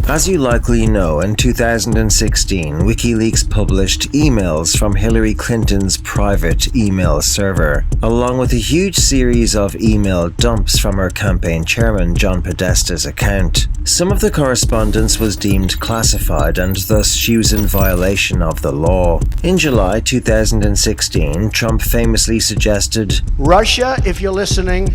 As you likely know, in 2016, WikiLeaks published emails from Hillary Clinton's private email server, along with a huge series of email dumps from her campaign chairman John Podesta's account. Some of the correspondence was deemed classified and thus she was in violation of the law. In July 2016, Trump famously suggested, "Russia, if you're listening,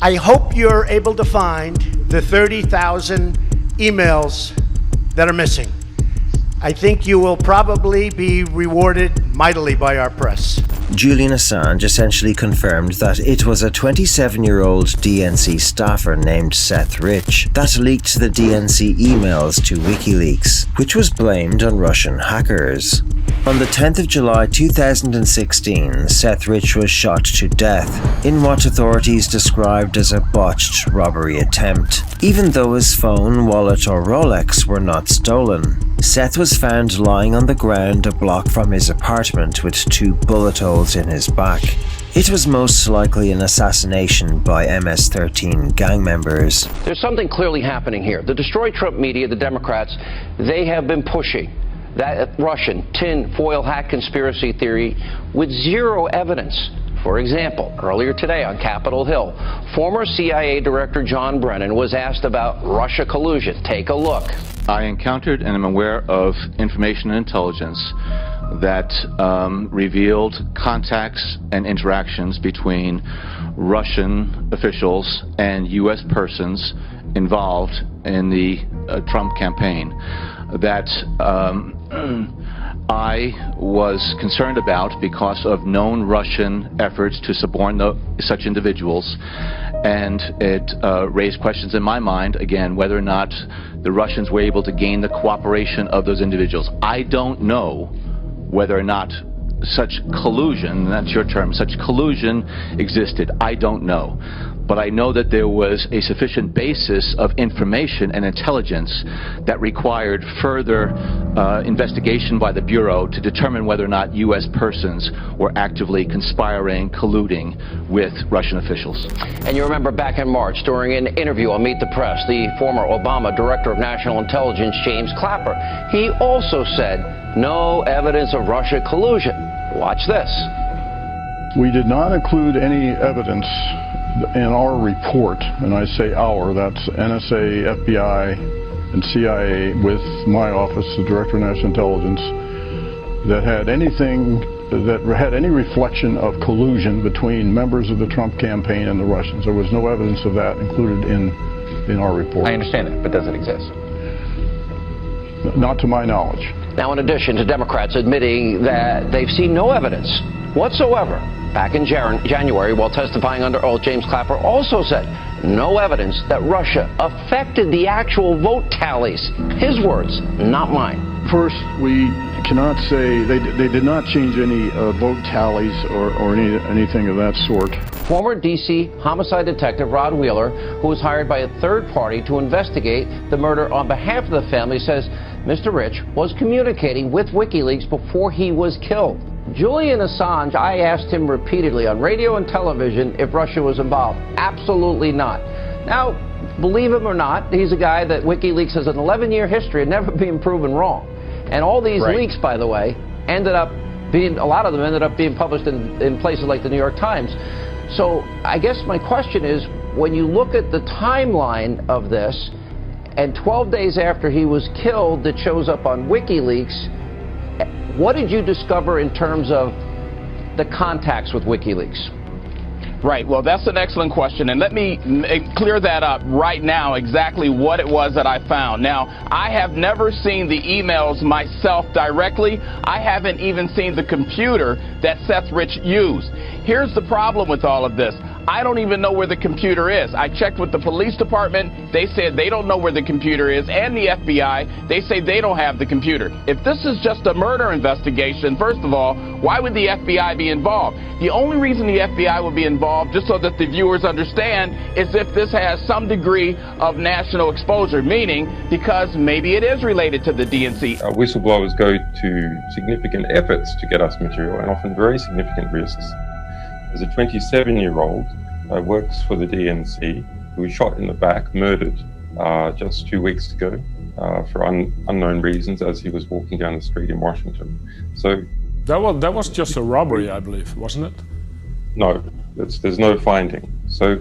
I hope you're able to find the 30,000 emails that are missing. I think you will probably be rewarded mightily by our press." Julian Assange essentially confirmed that it was a 27-year-old DNC staffer named Seth Rich that leaked the DNC emails to WikiLeaks, which was blamed on Russian hackers. On the 10th of July 2016, Seth Rich was shot to death in what authorities described as a botched robbery attempt. Even though his phone, wallet or Rolex were not stolen, Seth was found lying on the ground a block from his apartment with 2 bullet holes in his back. It was most likely an assassination by MS-13 gang members. There's something clearly happening here. The Destroy Trump media, the Democrats, they have been pushing that Russian tin-foil hat conspiracy theory with zero evidence. For example, earlier today on Capitol Hill, former CIA Director John Brennan was asked about Russia collusion. Take a look. I encountered and am aware of information and intelligence that revealed contacts and interactions between Russian officials and U.S. persons involved in the Trump campaign that I was concerned about because of known Russian efforts to suborn such individuals, and it raised questions in my mind, again, whether or not the Russians were able to gain the cooperation of those individuals. I don't know whether or not such collusion, that's your term, such collusion existed. I don't know. But I know that there was a sufficient basis of information and intelligence that required further investigation by the Bureau to determine whether or not U.S. persons were actively conspiring, colluding with Russian officials. And you remember back in March, during an interview on Meet the Press, the former Obama Director of National Intelligence, James Clapper, he also said no evidence of Russia collusion. Watch this. "We did not include any evidence in our report," and I say our, that's NSA, FBI, and CIA with my office, the Director of National Intelligence, that had any reflection of collusion between members of the Trump campaign and the Russians. There was no evidence of that included in our report. I understand that, but does it exist? Not to my knowledge. Now, in addition to Democrats admitting that they've seen no evidence whatsoever, back in January, while testifying under oath, James Clapper also said no evidence that Russia affected the actual vote tallies. His words, not mine. First, we cannot say they did not change any vote tallies or anything of that sort. Former D.C. homicide detective Rod Wheeler, who was hired by a third party to investigate the murder on behalf of the family, says Mr. Rich was communicating with WikiLeaks before he was killed. Julian Assange, I asked him repeatedly on radio and television if Russia was involved. Absolutely not. Now, believe him or not, he's a guy that WikiLeaks has an 11-year history of never being proven wrong. And all these leaks, by the way, a lot of them ended up being published in places like the New York Times. So I guess my question is, when you look at the timeline of this, and 12 days after he was killed, that shows up on WikiLeaks, what did you discover in terms of the contacts with WikiLeaks? Right. Well, that's an excellent question. And let me clear that up right now, exactly what it was that I found. Now, I have never seen the emails myself directly. I haven't even seen the computer that Seth Rich used. Here's the problem with all of this. I don't even know where the computer is. I checked with the police department. They said they don't know where the computer is, and the FBI. They say they don't have the computer. If this is just a murder investigation, first of all, why would the FBI be involved? The only reason the FBI would be involved, just so that the viewers understand, is if this has some degree of national exposure, meaning because maybe it is related to the DNC. Whistleblowers go to significant efforts to get us material, and often very significant risks. There's a 27-year-old works for the DNC who was shot in the back, murdered just 2 weeks ago. for unknown reasons as he was walking down the street in Washington. So that was just a robbery, I believe, wasn't it? No, there's no finding. So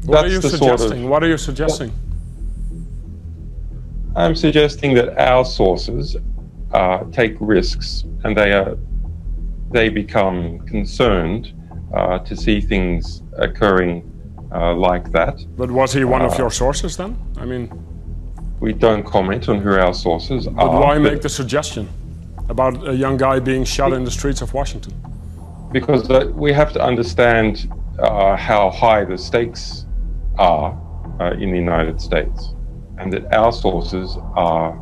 what are you suggesting? What are you suggesting? I'm suggesting that our sources take risks, and they become concerned to see things occurring like that. But was he one of your sources then? I mean, we don't comment on who our sources are. But why make the suggestion about a young guy being shot in the streets of Washington? Because we have to understand how high the stakes are in the United States, and that our sources are,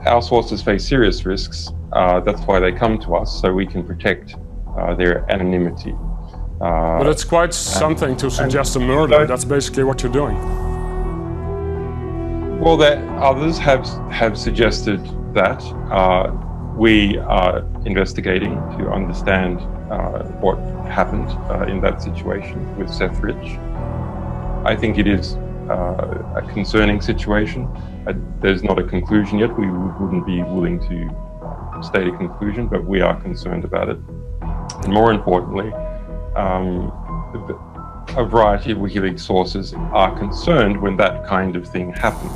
our sources face serious risks. That's why they come to us, so we can protect their anonymity. But it's quite something to suggest a murder. That's basically what you're doing. Well, others have suggested that. We are investigating to understand what happened in that situation with Seth Rich. I think it is a concerning situation. There's not a conclusion yet. We wouldn't be willing to state a conclusion, but we are concerned about it. And more importantly, a variety of WikiLeaks sources are concerned when that kind of thing happens.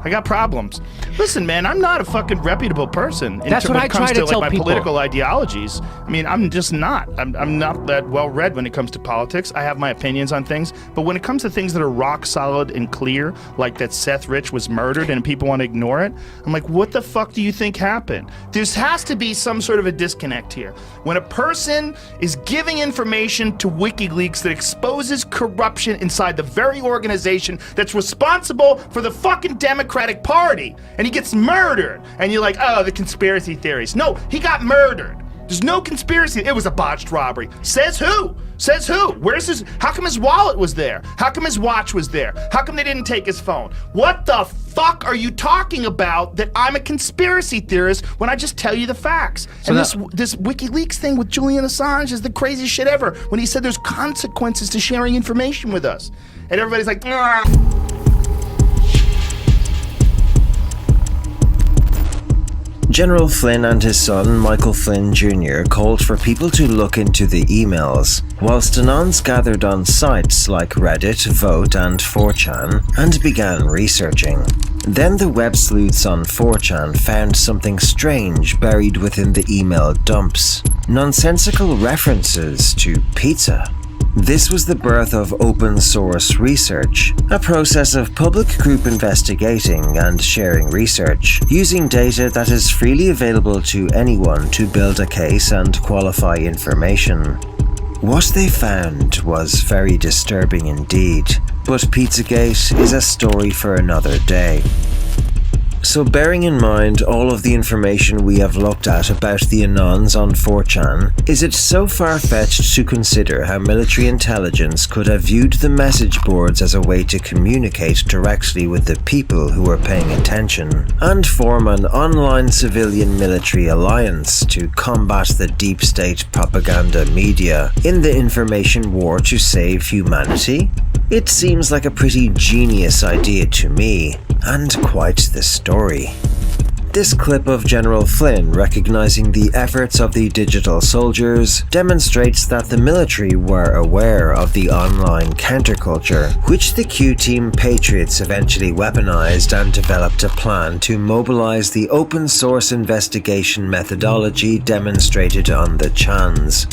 I got problems. Listen, man, I'm not a fucking reputable person. That's what I try to tell my people. Political ideologies. I mean, I'm just not. I'm not that well read when it comes to politics. I have my opinions on things, but when it comes to things that are rock solid and clear, like that Seth Rich was murdered and people want to ignore it, I'm like, what the fuck do you think happened? There has to be some sort of a disconnect here. When a person is giving information to WikiLeaks that exposes corruption inside the very organization that's responsible for the fucking Democratic Party, and he gets murdered, and you're like, oh, the conspiracy theories. No, he got murdered. There's no conspiracy. It was a botched robbery. Says who? Says who? Where's his? How come his wallet was there? How come his watch was there? How come they didn't take his phone? What the fuck are you talking about that I'm a conspiracy theorist when I just tell you the facts? So and this WikiLeaks thing with Julian Assange is the craziest shit ever, when he said there's consequences to sharing information with us. And everybody's like, General Flynn and his son, Michael Flynn Jr., called for people to look into the emails, whilst Anons gathered on sites like Reddit, Vote and 4chan and began researching. Then the web sleuths on 4chan found something strange buried within the email dumps. Nonsensical references to pizza. This was the birth of open source research, a process of public group investigating and sharing research, using data that is freely available to anyone to build a case and qualify information. What they found was very disturbing indeed, but Pizzagate is a story for another day. So bearing in mind all of the information we have looked at about the Anons on 4chan, is it so far-fetched to consider how military intelligence could have viewed the message boards as a way to communicate directly with the people who are paying attention, and form an online civilian-military alliance to combat the deep state propaganda media in the information war to save humanity? It seems like a pretty genius idea to me, and quite the story. This clip of General Flynn recognizing the efforts of the digital soldiers demonstrates that the military were aware of the online counterculture, which the Q-Team Patriots eventually weaponized and developed a plan to mobilize the open source investigation methodology demonstrated on the Chans.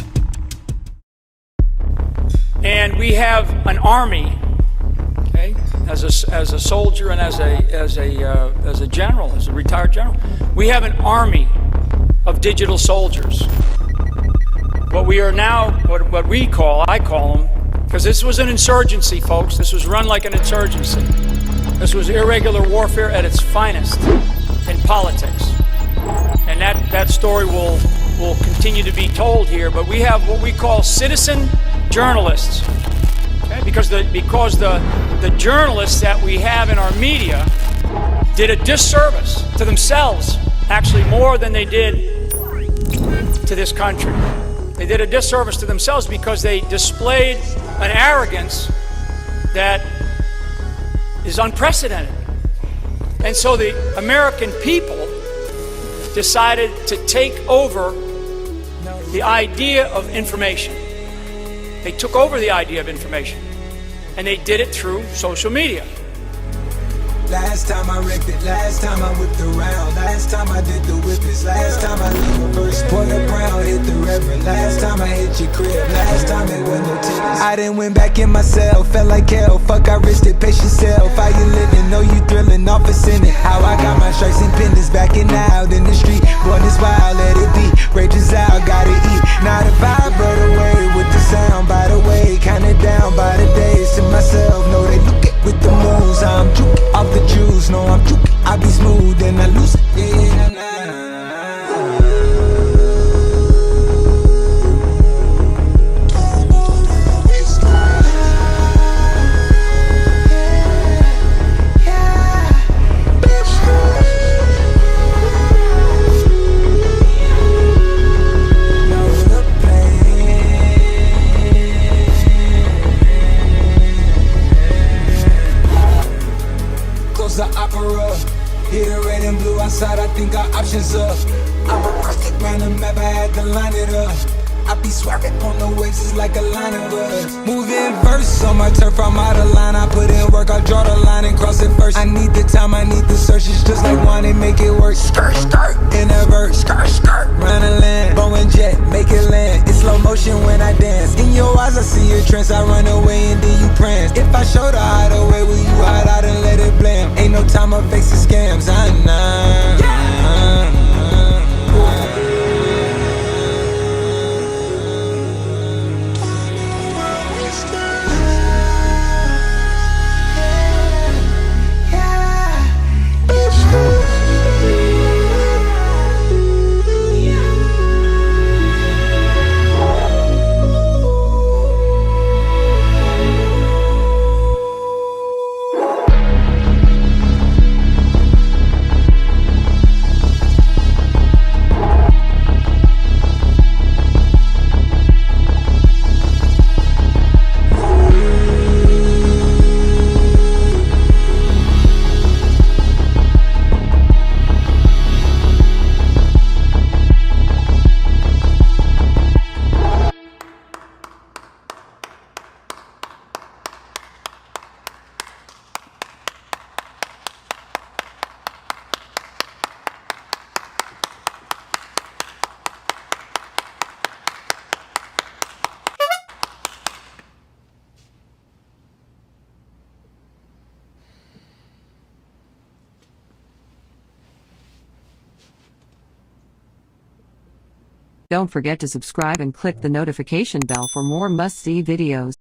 And we have an army, okay, as a soldier and as a general, as a retired general, we have an army of digital soldiers. What we are now, what we call, I call them, because this was an insurgency, folks. This was run like an insurgency. This was irregular warfare at its finest in politics, and that story will continue to be told here. But we have what we call citizen journalists, okay? Because the journalists that we have in our media did a disservice to themselves, actually more than they did to this country. They did a disservice to themselves because they displayed an arrogance that is unprecedented. And so the American people decided to take over the idea of information. They took over the idea of information, and they did it through social media. Last time I wrecked it, last time I whipped around, last time I did the whippets, last time I leave reverse, point the brown, hit the reverend, last time I hit your crib, last time it went no tickets. I done went back in myself, felt like hell, fuck I risked it, pace yourself, how you living, know you thrilling, office in it, how I got my stripes and pendants, backing out in the street, born this wild, let it be, rages out, gotta eat, not a vibe, but away with the sound, by the way, kinda down by the days, to myself, know they look it with the moves, I'm juking off the juice, no I'm juking, I be smooth and I lose it, yeah, nah. The opera, hit the red and blue outside, I think our options up. I'm a rustic round the map, I had to line it up. I be swerving on the waves, it's like a line of us. Moving verse on my turf, I'm out of line. I put in work, I draw the line and cross it first. I need the time, I need the search, it's just like one and make it work. Skirt, skirt, in a verse, skirt, skirt, round the land, Boeing jet, make it land. It's slow motion when I dance. In your eyes, I see your trance, I run away and then you prance. If I show the hideaway, will you hide out and let it blame? Ain't no time of facing scams, I know. Don't forget to subscribe and click the notification bell for more must-see videos.